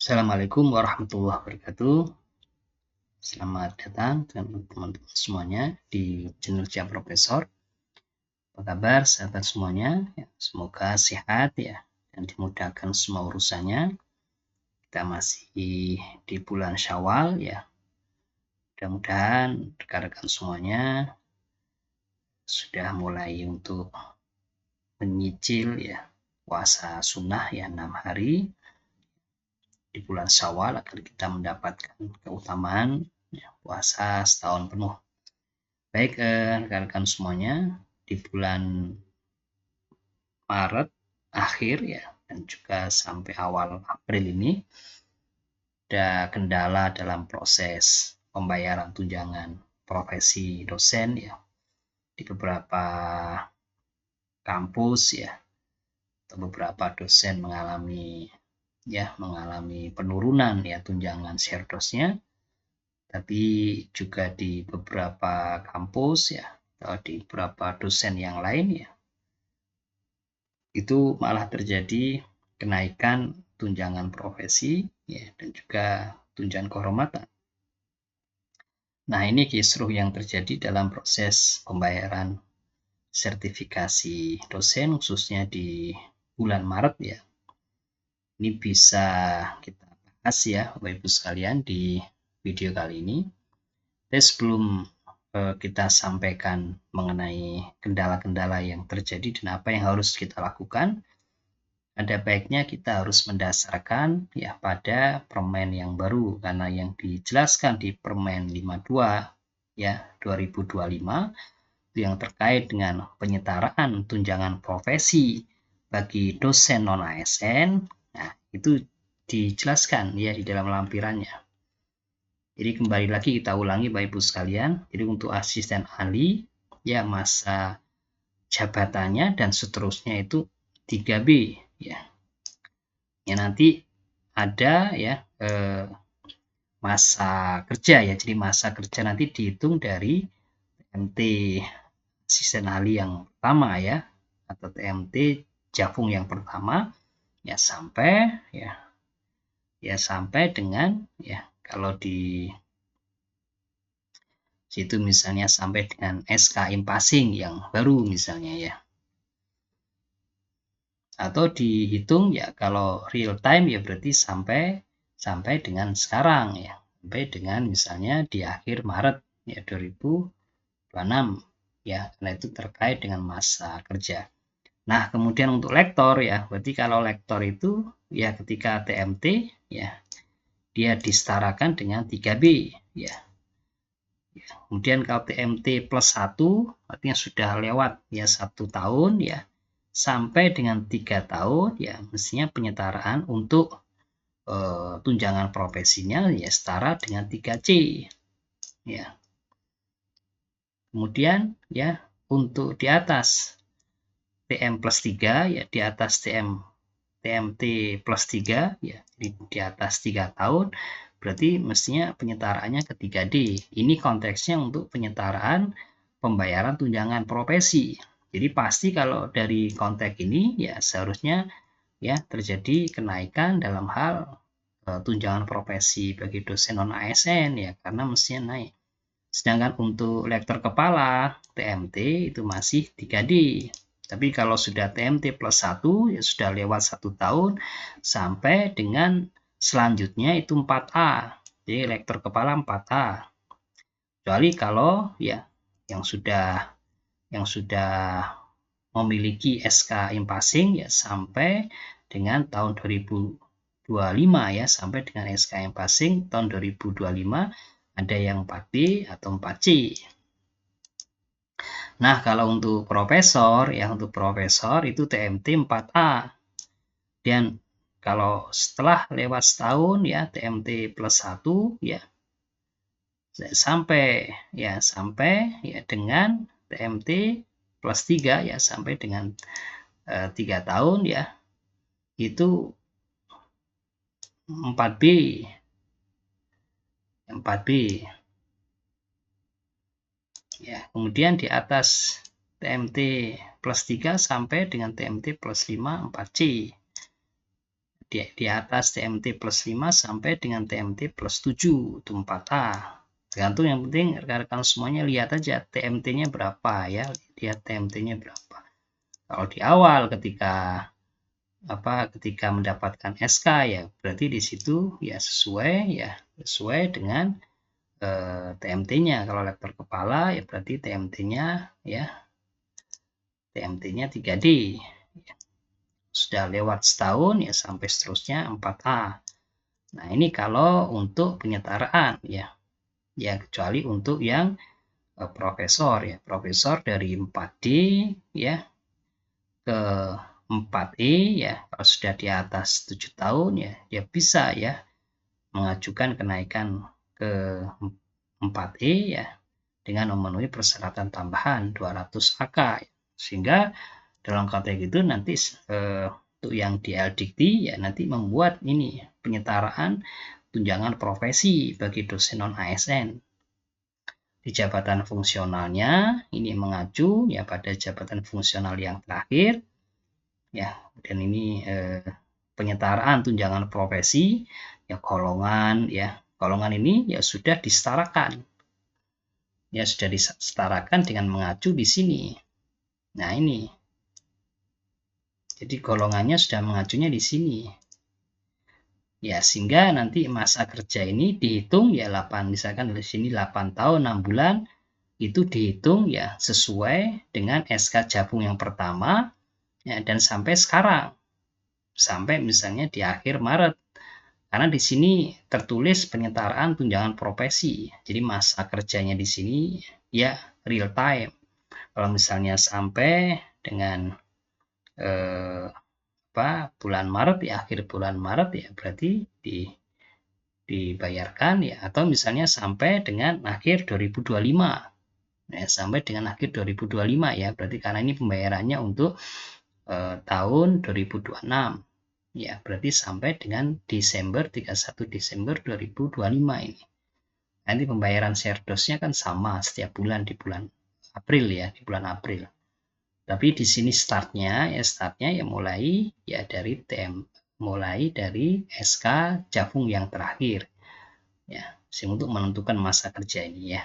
Assalamualaikum warahmatullahi wabarakatuh. Selamat datang teman-teman semuanya di channel Cia Profesor. Apa kabar sahabat semuanya? Ya, semoga sehat ya dan dimudahkan semua urusannya. Kita masih di bulan Syawal ya. Mudah-mudahan rekan-rekan semuanya sudah mulai untuk menyicil ya puasa sunnah ya 6 hari di bulan Syawal agar kita mendapatkan keutamaan ya, puasa setahun penuh. Baik rekan-rekan semuanya, di bulan Maret akhir ya dan juga sampai awal April ini ada kendala dalam proses pembayaran tunjangan profesi dosen ya di beberapa kampus ya, atau beberapa dosen mengalami penurunan ya tunjangan share-dosnya, tapi juga di beberapa kampus ya atau di beberapa dosen yang lain ya itu malah terjadi kenaikan tunjangan profesi ya dan juga tunjangan kehormatan. Nah, ini kisruh yang terjadi dalam proses pembayaran sertifikasi dosen khususnya di bulan Maret ya. Ini bisa kita bahas ya Bapak Ibu sekalian di video kali ini. Tapi sebelum kita sampaikan mengenai kendala-kendala yang terjadi dan apa yang harus kita lakukan, ada baiknya kita harus mendasarkan ya pada permen yang baru, karena yang dijelaskan di Permen 52 ya 2025 yang terkait dengan penyetaraan tunjangan profesi bagi dosen non ASN. Nah, itu dijelaskan ya di dalam lampirannya. Jadi kembali lagi kita ulangi Bapak Ibu sekalian. Jadi untuk asisten ahli ya masa jabatannya dan seterusnya itu 3B ya. Ya nanti ada ya masa kerja ya. Jadi masa kerja nanti dihitung dari TMT asisten ahli yang pertama ya atau TMT Jafung yang pertama ya sampai dengan ya kalau di situ misalnya sampai dengan SK Impasing yang baru misalnya ya. Atau dihitung ya kalau real time ya berarti sampai dengan sekarang ya. Sampai dengan misalnya di akhir Maret ya 2026 ya, karena itu terkait dengan masa kerja. Nah, kemudian untuk lektor ya, berarti kalau lektor itu ya ketika TMT ya dia disetarakan dengan 3B ya. Kemudian kalau TMT plus 1 artinya sudah lewat ya 1 tahun ya sampai dengan 3 tahun ya mestinya penyetaraan untuk tunjangan profesinya ya setara dengan 3C ya. Kemudian ya untuk di atas TM plus 3 ya di atas TMT plus 3 ya di atas 3 tahun berarti mestinya penyetaraannya ke 3D. Ini konteksnya untuk penyetaraan pembayaran tunjangan profesi. Jadi pasti kalau dari konteks ini ya seharusnya ya terjadi kenaikan dalam hal tunjangan profesi bagi dosen non ASN ya karena mestinya naik. Sedangkan untuk lektor kepala TMT itu masih 3D. Tapi kalau sudah TMT plus 1 ya sudah lewat 1 tahun sampai dengan selanjutnya itu 4A. Jadi lektor kepala 4A. Kecuali kalau ya yang sudah memiliki SK Impasing ya sampai dengan tahun 2025 ya sampai dengan SK Impasing tahun 2025 ada yang 4B atau 4C. Nah, kalau untuk profesor ya untuk profesor itu TMT 4A. Dan kalau setelah lewat setahun ya TMT plus 1 ya sampai ya dengan TMT plus 3 ya sampai dengan 3 tahun ya itu 4B ya. Kemudian di atas TMT plus 3 sampai dengan TMT plus 5 4C. di atas TMT plus 5 sampai dengan TMT plus 7 itu 4A. Tergantung, yang penting rekan-rekan semuanya lihat aja TMT-nya berapa ya, lihat TMT-nya berapa. Kalau di awal ketika mendapatkan SK ya berarti di situ ya sesuai dengan TMT-nya. Kalau lektor kepala ya berarti TMT-nya 3D. Sudah lewat setahun ya sampai seterusnya 4A. Nah, ini kalau untuk penyetaraan ya kecuali untuk yang profesor ya. Profesor dari 4D ya ke 4E ya, kalau sudah di atas 7 tahun ya bisa ya mengajukan kenaikan ke 4E ya dengan memenuhi persyaratan tambahan 200 AK. Sehingga dalam konteks itu nanti untuk yang DL-Dikti ya nanti membuat ini penyetaraan tunjangan profesi bagi dosen non ASN. Di jabatan fungsionalnya ini mengacu ya pada jabatan fungsional yang terakhir ya, dan ini penyetaraan tunjangan profesi ya golongan ini ya sudah disetarakan dengan mengacu di sini. Nah, ini jadi golongannya sudah mengacunya di sini ya, sehingga nanti masa kerja ini dihitung ya 8, misalkan di sini 8 tahun 6 bulan itu dihitung ya sesuai dengan SK Jabung yang pertama ya, dan sampai sekarang, sampai misalnya di akhir Maret, karena di sini tertulis penyetaraan tunjangan profesi, jadi masa kerjanya di sini ya real time. Kalau misalnya sampai dengan bulan Maret ya, akhir bulan Maret ya berarti dibayarkan ya, atau misalnya sampai dengan akhir 2025 ya, sampai dengan akhir 2025 ya, berarti karena ini pembayarannya untuk tahun 2026 ya, berarti sampai dengan 31 Desember 2025 ini. Nanti pembayaran share-dosnya kan sama setiap bulan di bulan April ya, di bulan April. Tapi di sini startnya ya mulai dari SK Jabung yang terakhir ya, sehingga untuk menentukan masa kerja ini ya.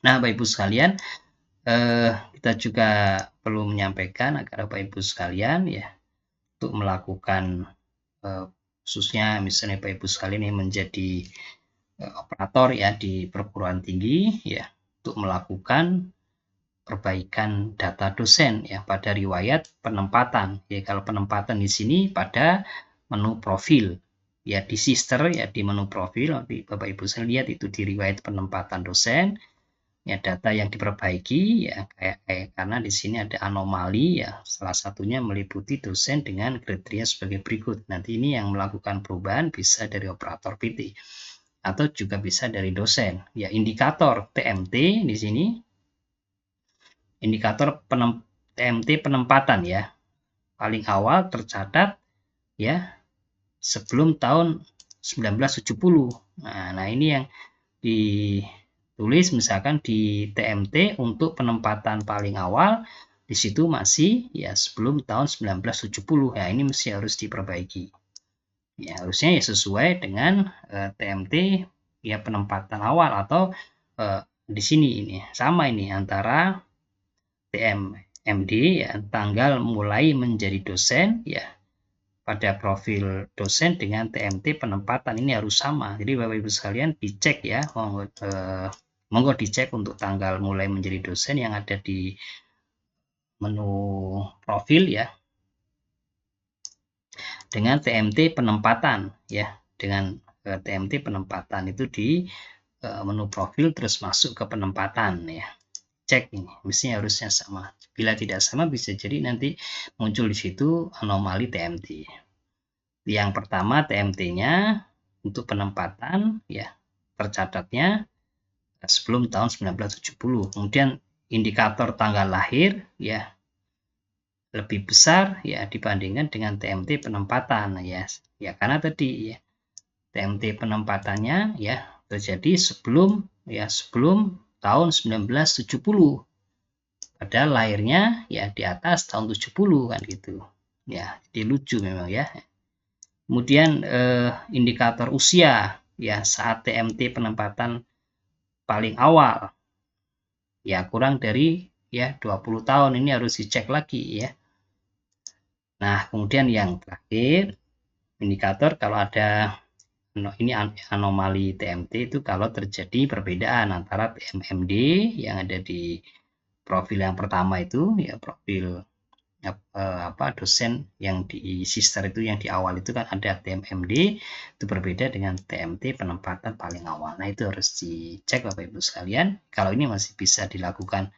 Nah, Bapak Ibu sekalian, kita juga perlu menyampaikan agar Bapak Ibu sekalian ya untuk melakukan khususnya misalnya Bapak Ibu sekalian yang menjadi operator ya di perguruan tinggi ya, untuk melakukan perbaikan data dosen ya pada riwayat penempatan ya. Kalau penempatan di sini pada menu profil ya, di sister ya di menu profil, nanti Bapak Ibu saya lihat itu di riwayat penempatan dosen ya, data yang diperbaiki ya kayak karena di sini ada anomali ya, salah satunya meliputi dosen dengan kriteria sebagai berikut. Nanti ini yang melakukan perubahan bisa dari operator PT atau juga bisa dari dosen ya. Indikator TMT di sini, indikator TMT penempatan ya, paling awal tercatat ya sebelum tahun 1970. Nah ini yang ditulis misalkan di TMT untuk penempatan paling awal di situ masih ya sebelum tahun 1970 ya, ini harus diperbaiki ya, harusnya ya sesuai dengan TMT ya penempatan awal, atau di sini ini sama ini antara TMMD ya tanggal mulai menjadi dosen ya pada profil dosen dengan TMT penempatan, ini harus sama. Jadi Bapak Ibu sekalian dicek ya, monggo dicek untuk tanggal mulai menjadi dosen yang ada di menu profil ya dengan TMT penempatan ya, dengan TMT penempatan itu di menu profil terus masuk ke penempatan ya. Cek ini, mestinya harusnya sama. Bila tidak sama bisa jadi nanti muncul di situ anomali TMT. Yang pertama TMT-nya untuk penempatan ya tercatatnya sebelum tahun 1970. Kemudian indikator tanggal lahir ya lebih besar ya dibandingkan dengan TMT penempatan ya. Ya karena tadi ya TMT penempatannya ya terjadi sebelum tahun 1970. Padahal lahirnya ya di atas tahun 70 kan gitu. Ya, jadi lucu memang ya. Kemudian indikator usia ya saat TMT penempatan paling awal ya kurang dari ya 20 tahun, ini harus dicek lagi ya. Nah, kemudian yang terakhir indikator kalau ada ini anomali TMT itu kalau terjadi perbedaan antara TMMD yang ada di profil yang pertama itu ya profil dosen yang di sister itu yang di awal itu kan ada TMMD itu berbeda dengan TMT penempatan paling awal. Nah, itu harus dicek Bapak Ibu sekalian. Kalau ini masih bisa dilakukan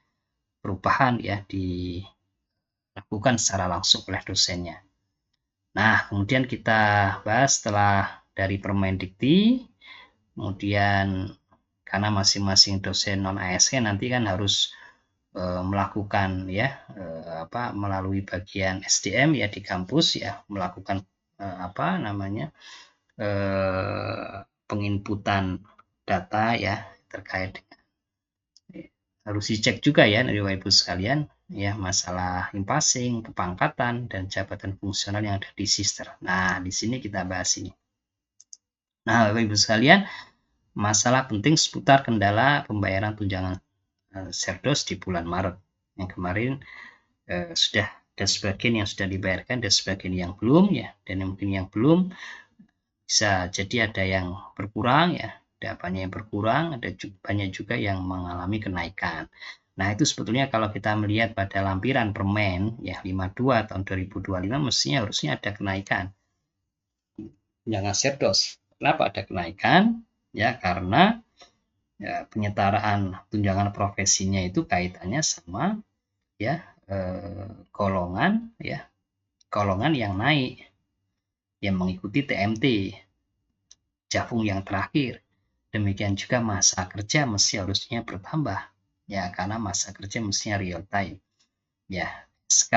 perubahan ya dilakukan secara langsung oleh dosennya. Nah, kemudian kita bahas setelah dari Permendikti, kemudian karena masing-masing dosen non ASN nanti kan harus melakukan ya melalui bagian SDM ya di kampus ya melakukan penginputan data ya terkait dengan harus dicek juga ya dari Bapak Ibu sekalian ya masalah impasing, kepangkatan dan jabatan fungsional yang ada di sister. Nah, di sini kita bahas ini. Nah, Bapak Ibu sekalian, masalah penting seputar kendala pembayaran tunjangan Serdos di bulan Maret yang kemarin sudah ada sebagian yang sudah dibayarkan dan sebagian yang belum ya, dan mungkin yang belum bisa jadi ada yang berkurang ya, ada banyak yang berkurang, ada banyak juga yang mengalami kenaikan. Nah, itu sebetulnya kalau kita melihat pada lampiran Permen ya 52 tahun 2025 mestinya harusnya ada kenaikan tunjangan Serdos. Kenapa ada kenaikan? Ya karena ya, penyetaraan tunjangan profesinya itu kaitannya sama ya golongan yang naik yang mengikuti TMT Jafung yang terakhir. Demikian juga masa kerja mesti harusnya bertambah ya karena masa kerja mestinya real time ya. SK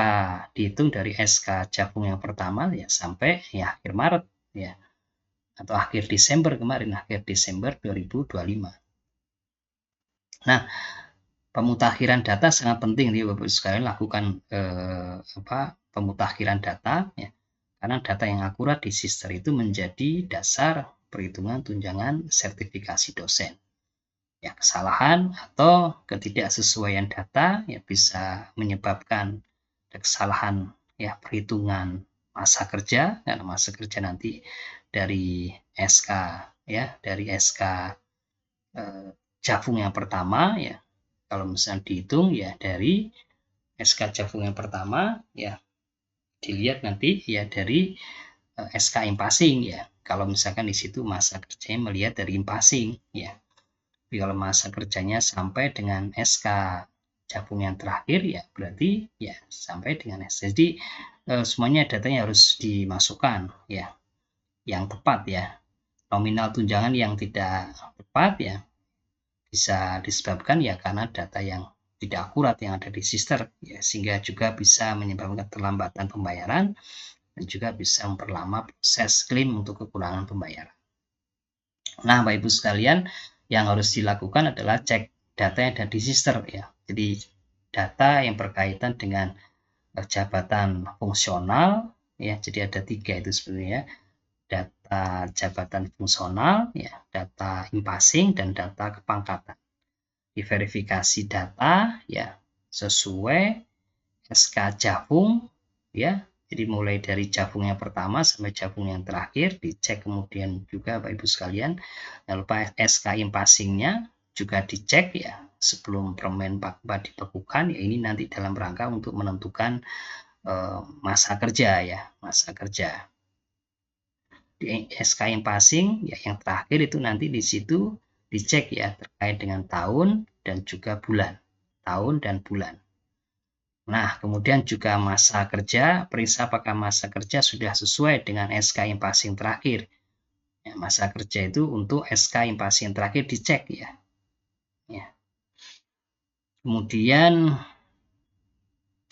dihitung dari SK Jafung yang pertama ya sampai ya akhir Maret ya atau akhir Desember kemarin, akhir Desember 2025. Nah, pemutakhiran data sangat penting nih Bapak Ibu sekalian, lakukan pemutakhiran data ya. Karena data yang akurat di sister itu menjadi dasar perhitungan tunjangan sertifikasi dosen. Ya, kesalahan atau ketidaksesuaian data ya bisa menyebabkan kesalahan ya perhitungan masa kerja, karena masa kerja nanti dari SK ya, dari SK Jafung yang pertama ya. Kalau misalnya dihitung ya dari SK Jafung yang pertama ya dilihat nanti ya dari SK impasing ya. Kalau misalkan di situ masa kerjanya melihat dari impasing ya. Jadi kalau masa kerjanya sampai dengan SK Jafung yang terakhir ya berarti ya sampai dengan SK. Jadi semuanya datanya harus dimasukkan ya yang tepat ya. Nominal tunjangan yang tidak tepat ya bisa disebabkan ya karena data yang tidak akurat yang ada di sister ya, sehingga juga bisa menyebabkan keterlambatan pembayaran dan juga bisa memperlama proses klaim untuk kekurangan pembayaran. Nah, Bapak Ibu sekalian, yang harus dilakukan adalah cek data yang ada di sister ya. Jadi data yang berkaitan dengan jabatan fungsional ya. Jadi ada 3 itu sebenarnya. Data jabatan fungsional ya, data impasing dan data kepangkatan. Diverifikasi data ya sesuai SK Jafung ya. Jadi mulai dari Jafung yang pertama sampai Jafung yang terakhir dicek, kemudian juga Bapak Ibu sekalian jangan lupa SK impasingnya juga dicek ya sebelum Permen Pakba dibekukan ya, ini nanti dalam rangka untuk menentukan masa kerja ya, masa kerja. Di SK impasing ya yang terakhir itu nanti di situ dicek ya terkait dengan tahun dan juga bulan, tahun dan bulan. Nah, kemudian juga masa kerja, periksa apakah masa kerja sudah sesuai dengan SK impasing terakhir. Ya, masa kerja itu untuk SK impasing terakhir dicek ya. Kemudian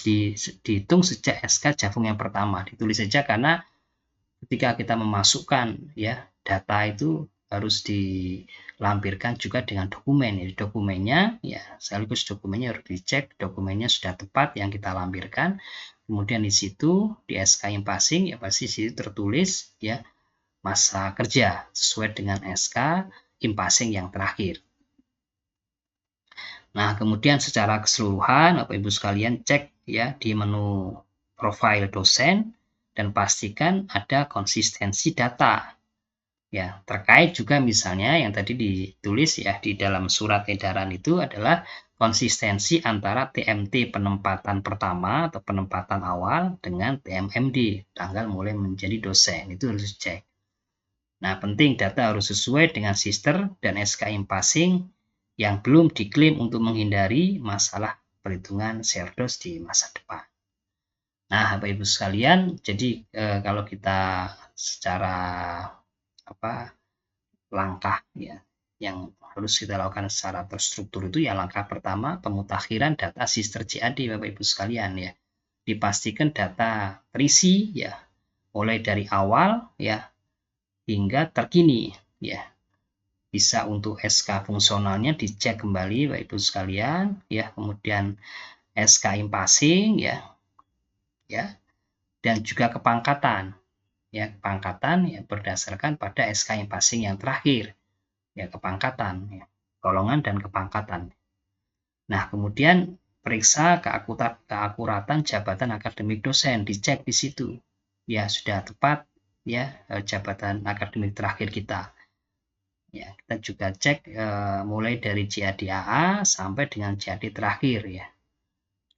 dihitung sejak SK Jafung yang pertama, ditulis saja karena ketika kita memasukkan ya data itu harus dilampirkan juga dengan dokumen. Jadi dokumennya ya sekaligus dokumennya harus dicek dokumennya sudah tepat yang kita lampirkan. kemudian di situ di SK impasing ya pasti di situ tertulis ya masa kerja sesuai dengan SK impasing yang terakhir. Nah, kemudian secara keseluruhan Bapak Ibu sekalian cek ya di menu profil dosen dan pastikan ada konsistensi data. Ya, terkait juga misalnya yang tadi ditulis ya di dalam surat edaran itu adalah konsistensi antara TMT penempatan pertama atau penempatan awal dengan TMMD, tanggal mulai menjadi dosen, itu harus dicek. Nah, penting data harus sesuai dengan sister dan SK impasing yang belum diklaim untuk menghindari masalah perhitungan serdos di masa depan. Nah, Bapak Ibu sekalian, jadi kalau kita secara langkah ya yang harus kita lakukan secara terstruktur itu ya langkah pertama pemutakhiran data sister CAD Bapak Ibu sekalian ya. Dipastikan data terisi ya mulai dari awal ya hingga terkini ya. Bisa untuk SK fungsionalnya dicek kembali Bapak Ibu sekalian ya, kemudian SK impasing ya dan juga kepangkatan ya, kepangkatan ya berdasarkan pada SK impasing yang terakhir ya, kepangkatan ya, golongan dan kepangkatan. Nah, kemudian periksa keakuratan jabatan akademik dosen, dicek di situ ya sudah tepat ya jabatan akademik terakhir kita. Ya, kita juga cek mulai dari JAD AA sampai dengan JAD terakhir ya.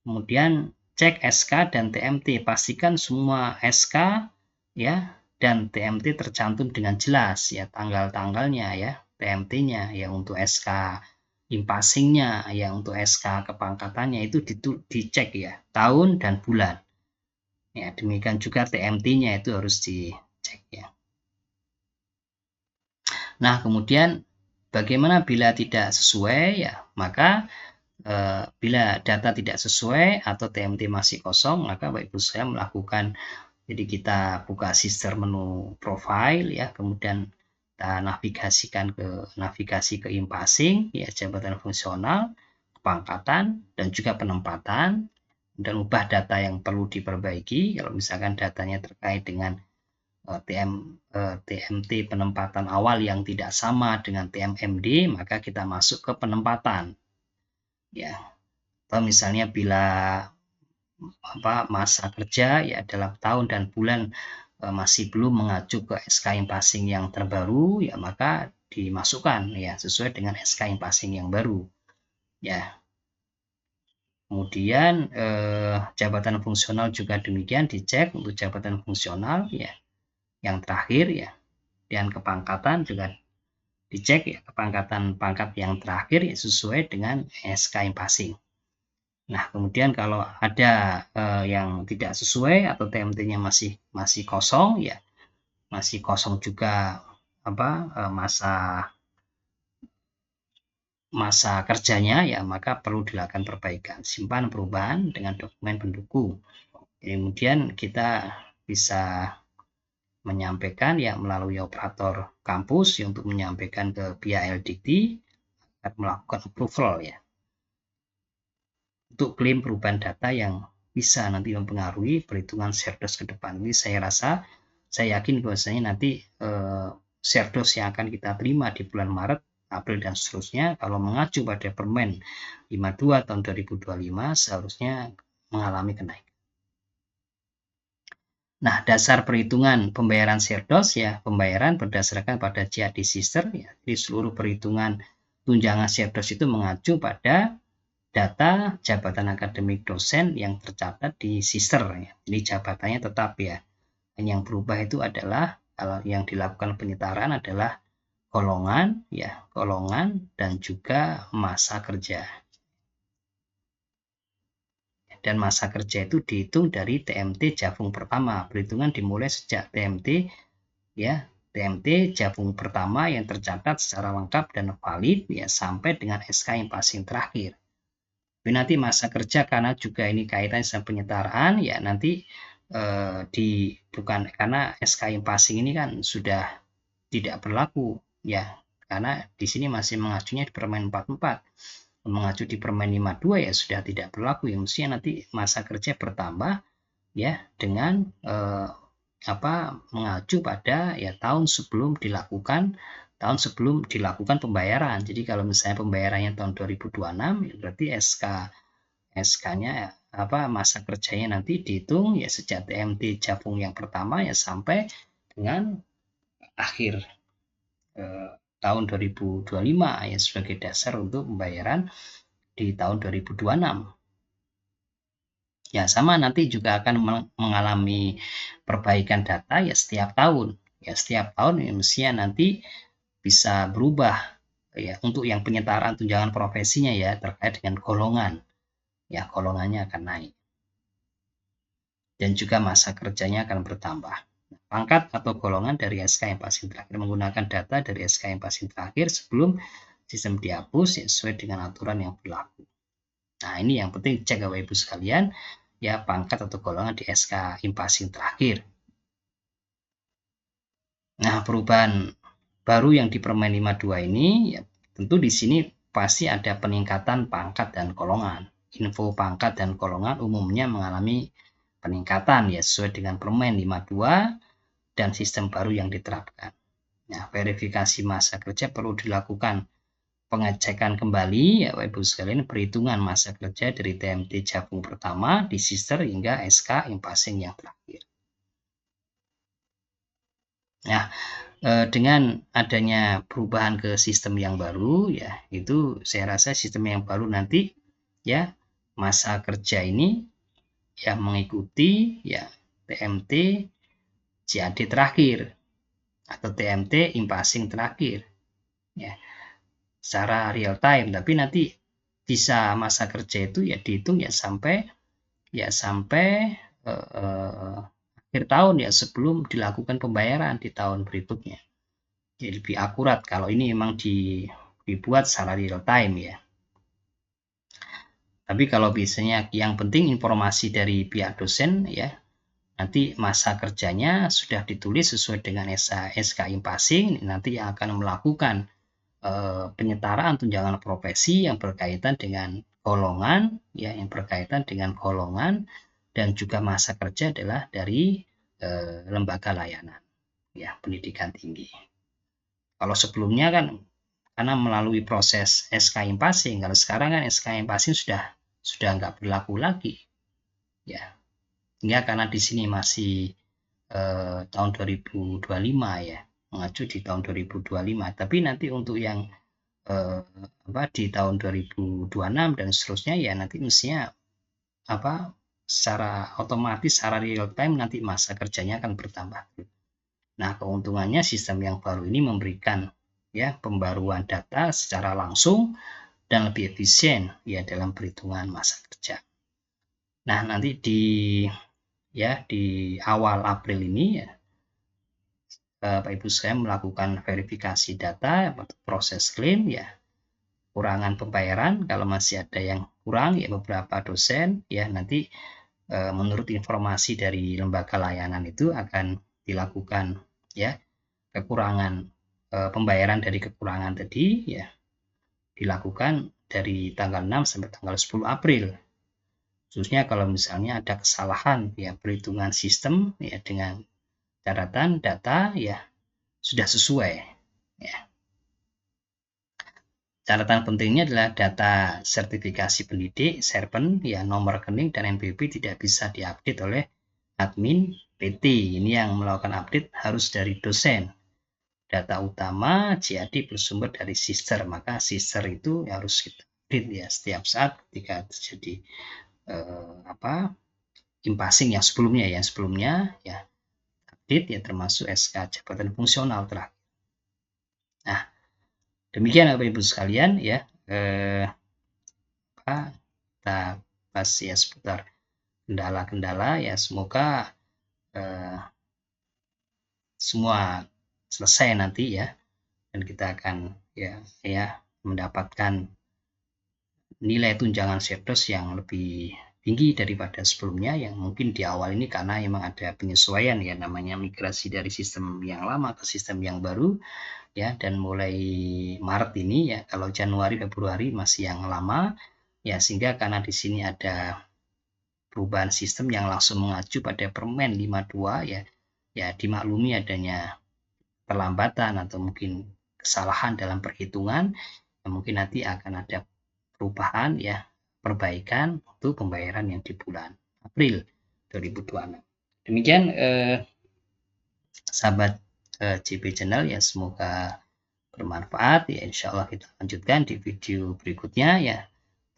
Kemudian cek SK dan TMT, pastikan semua SK ya dan TMT tercantum dengan jelas ya tanggal-tanggalnya ya, TMT-nya ya untuk SK impasingnya ya untuk SK kepangkatannya itu dicek ya tahun dan bulan. Ya, demikian juga TMT-nya itu harus dicek ya. Nah, kemudian bagaimana bila tidak sesuai ya, maka bila data tidak sesuai atau TMT masih kosong, maka Bapak Ibu saya melakukan jadi kita buka sister menu profile ya, kemudian kita navigasi ke impasing ya, jabatan fungsional, kepangkatan dan juga penempatan dan ubah data yang perlu diperbaiki kalau misalkan datanya terkait dengan TMT penempatan awal yang tidak sama dengan TMMD, maka kita masuk ke penempatan ya. Atau misalnya bila masa kerja ya dalam tahun dan bulan masih belum mengacu ke SK impasing yang terbaru ya, maka dimasukkan ya sesuai dengan SK impasing yang baru ya. Kemudian jabatan fungsional juga demikian dicek untuk jabatan fungsional ya yang terakhir ya, dan kepangkatan juga dicek ya kepangkatan pangkat yang terakhir ya sesuai dengan SK impasing. Nah, kemudian kalau ada yang tidak sesuai atau TMT-nya masih kosong ya, masih kosong juga masa kerjanya ya, maka perlu dilakukan perbaikan. Simpan perubahan dengan dokumen pendukung. Kemudian kita bisa menyampaikan ya melalui operator kampus ya, untuk menyampaikan ke pihak LDikti agar melakukan approval ya untuk klaim perubahan data yang bisa nanti mempengaruhi perhitungan serdos ke depan. Ini saya yakin bahwasanya nanti serdos yang akan kita terima di bulan Maret, April dan seterusnya kalau mengacu pada Permen 52 tahun 2025 seharusnya mengalami kenaikan. Nah, dasar perhitungan pembayaran serdos ya, pembayaran berdasarkan pada JAD sister ya. Di seluruh perhitungan tunjangan serdos itu mengacu pada data jabatan akademik dosen yang tercatat di sister ya. Jadi jabatannya tetap ya. Dan yang berubah itu adalah kalau yang dilakukan penyetaraan adalah golongan ya, golongan dan juga masa kerja. Dan masa kerja itu dihitung dari TMT Javung pertama. Perhitungan dimulai sejak TMT ya, TMT Javung pertama yang tercatat secara lengkap dan valid ya sampai dengan SK impasing terakhir. Tapi nanti masa kerja karena juga ini kaitannya sama penyetaraan ya, nanti bukan karena SK impasing ini kan sudah tidak berlaku ya, karena di sini masih mengacunya di Permen 44. Mengacu di Permen 52 ya sudah tidak berlaku ya, mestinya nanti masa kerja bertambah ya dengan mengacu pada ya tahun sebelum dilakukan pembayaran. Jadi kalau misalnya pembayarannya tahun 2026, ya berarti SK-nya masa kerjanya nanti dihitung ya sejak TMT Japung yang pertama ya sampai dengan akhir tahun 2025 ya sebagai dasar untuk pembayaran di tahun 2026. Ya sama nanti juga akan mengalami perbaikan data ya setiap tahun. Ya setiap tahun ya mestinya nanti bisa berubah ya untuk yang penyetaraan tunjangan profesinya ya terkait dengan golongan. Ya golongannya akan naik. Dan juga masa kerjanya akan bertambah. Pangkat atau golongan dari SK yang paling terakhir menggunakan data dari SK yang paling terakhir sebelum sistem dihapus ya, sesuai dengan aturan yang berlaku. Nah ini yang penting cek Bapak Ibu sekalian ya pangkat atau golongan di SK impasing terakhir. Nah perubahan baru yang di Permen 52 ini ya tentu di sini pasti ada peningkatan pangkat dan golongan. Info pangkat dan golongan umumnya mengalami peningkatan ya sesuai dengan Permen 52 dan sistem baru yang diterapkan. Nah, verifikasi masa kerja perlu dilakukan pengecekan kembali ya Bapak Ibu sekalian perhitungan masa kerja dari TMT Japung pertama di sister hingga SK impasing yang terakhir. Nah, dengan adanya perubahan ke sistem yang baru ya itu saya rasa sistem yang baru nanti ya masa kerja ini ya mengikuti ya TMT CAD terakhir atau TMT impasing terakhir ya secara real time, tapi nanti bisa masa kerja itu ya dihitung ya sampai akhir tahun ya sebelum dilakukan pembayaran di tahun berikutnya. Jadi lebih akurat kalau ini memang dibuat secara real time ya. Tapi kalau biasanya yang penting informasi dari pihak dosen ya nanti masa kerjanya sudah ditulis sesuai dengan SK impasing nanti yang akan melakukan penyetaraan tunjangan profesi yang berkaitan dengan golongan ya yang berkaitan dengan golongan dan juga masa kerja adalah dari lembaga layanan ya pendidikan tinggi. Kalau sebelumnya kan karena melalui proses SK impasing, kalau sekarang kan SK impasing sudah nggak berlaku lagi ya. Hingga karena di sini masih tahun 2025 ya mengacu di tahun 2025 tapi nanti untuk yang di tahun 2026 dan seterusnya ya nanti mestinya secara otomatis secara real time nanti masa kerjanya akan bertambah. Nah keuntungannya sistem yang baru ini memberikan ya pembaruan data secara langsung dan lebih efisien ya dalam perhitungan masa kerja. Nah nanti di awal April ini ya Bapak Ibu sekalian melakukan verifikasi data untuk proses klaim ya kurangan pembayaran kalau masih ada yang kurang ya beberapa dosen ya nanti menurut informasi dari lembaga layanan itu akan dilakukan ya kekurangan pembayaran dari kekurangan tadi ya dilakukan dari tanggal 6 sampai tanggal 10 April. Khususnya kalau misalnya ada kesalahan ya perhitungan sistem ya dengan catatan data ya sudah sesuai ya. Catatan pentingnya adalah data sertifikasi pendidik, Serpen, ya nomor rekening dan NPWP tidak bisa diupdate oleh admin PT. Ini yang melakukan update harus dari dosen. Data utama CAD bersumber dari sister, maka sister itu harus kita update ya setiap saat ketika terjadi impasing yang sebelumnya ya update ya termasuk SK jabatan fungsional terakhir. Nah, demikian Bapak Ibu sekalian ya kita bahas ya seputar kendala-kendala ya semoga semua selesai nanti ya dan kita akan ya mendapatkan nilai tunjangan Sirdos yang lebih tinggi daripada sebelumnya yang mungkin di awal ini karena memang ada penyesuaian ya namanya migrasi dari sistem yang lama ke sistem yang baru ya dan mulai Maret ini ya kalau Januari Februari masih yang lama ya sehingga karena di sini ada perubahan sistem yang langsung mengacu pada Permen 52 ya dimaklumi adanya perlambatan atau mungkin kesalahan dalam perhitungan, mungkin nanti akan ada perubahan ya, perbaikan untuk pembayaran yang di bulan April 2026. Demikian sahabat JP Channel ya, semoga bermanfaat ya. Insya Allah kita lanjutkan di video berikutnya ya.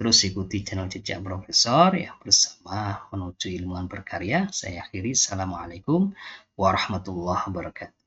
Terus ikuti channel Jejak Profesor ya, bersama menuju ilmuwan berkarya. Saya akhiri, assalamualaikum warahmatullahi wabarakatuh.